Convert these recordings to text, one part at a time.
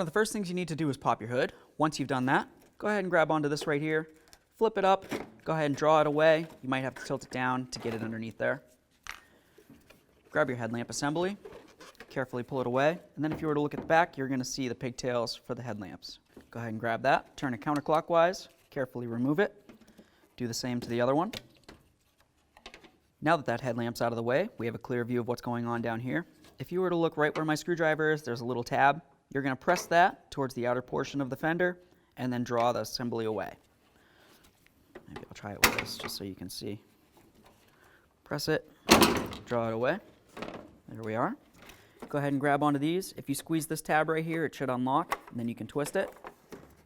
of the first things you need to do is pop your hood. Once you've done that, go ahead and grab onto this right here, flip it up, go ahead and draw it away. You might have to tilt it down to get it underneath there. Grab your headlamp assembly, carefully pull it away, and then if you were to look at the back, you're going to see the pigtails for the headlamps. Go ahead and grab that, turn it counterclockwise, carefully remove it. Do the same to the other one. Now that that headlamp's out of the way, we have a clear view of what's going on down here. If you were to look right where my screwdriver is, there's a little tab. You're going to press that towards the outer portion of the fender and then draw the assembly away. Maybe I'll try it with this just so you can see. Press it, draw it away. There we are. Go ahead and grab onto these. If you squeeze this tab right here, it should unlock, and then you can twist it.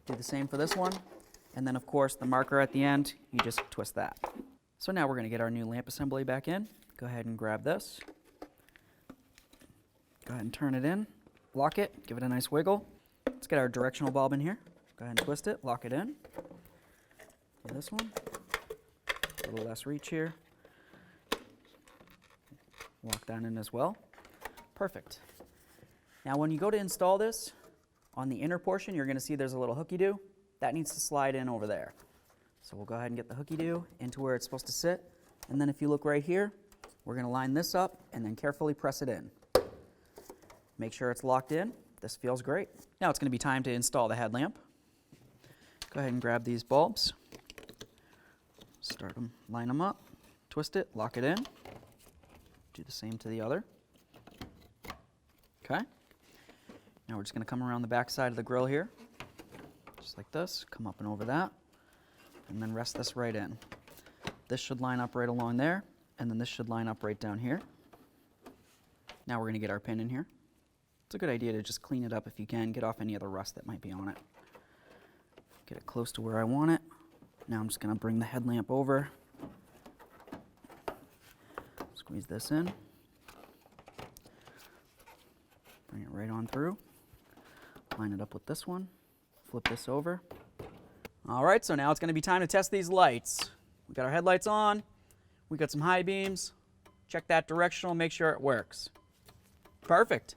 Do the same for this one. And then, of course, the marker at the end, you just twist that. So now we're going to get our new lamp assembly back in. Go ahead and grab this. Go ahead and turn it in. Lock it. Give it a nice wiggle. Let's get our directional bulb in here. Go ahead and twist it. Lock it in. Do this one. A little less reach here. Lock that in as well. Perfect. Now when you go to install this, on the inner portion, you're going to see there's a little hooky-doo. That needs to slide in over there. So we'll go ahead and get the hooky-doo into where it's supposed to sit. And then if you look right here, we're going to line this up and then carefully press it in. Make sure it's locked in. This feels great. Now it's going to be time to install the headlamp. Go ahead and grab these bulbs. Start them, line them up, twist it, lock it in. Do the same to the other. Okay. Now we're just going to come around the back side of the grill here. Just like this. Come up and over that. And then rest this right in. This should line up right along there. And then this should line up right down here. Now we're going to get our pin in here. It's a good idea to just clean it up if you can. Get off any of the rust that might be on it. Get it close to where I want it. Now I'm just going to bring the headlamp over. Squeeze this in. Bring it right on through. Line it up with this one. Flip this over. All right, so now it's going to be time to test these lights. We've got our headlights on. We've got some high beams. Check that directional, make sure it works. Perfect.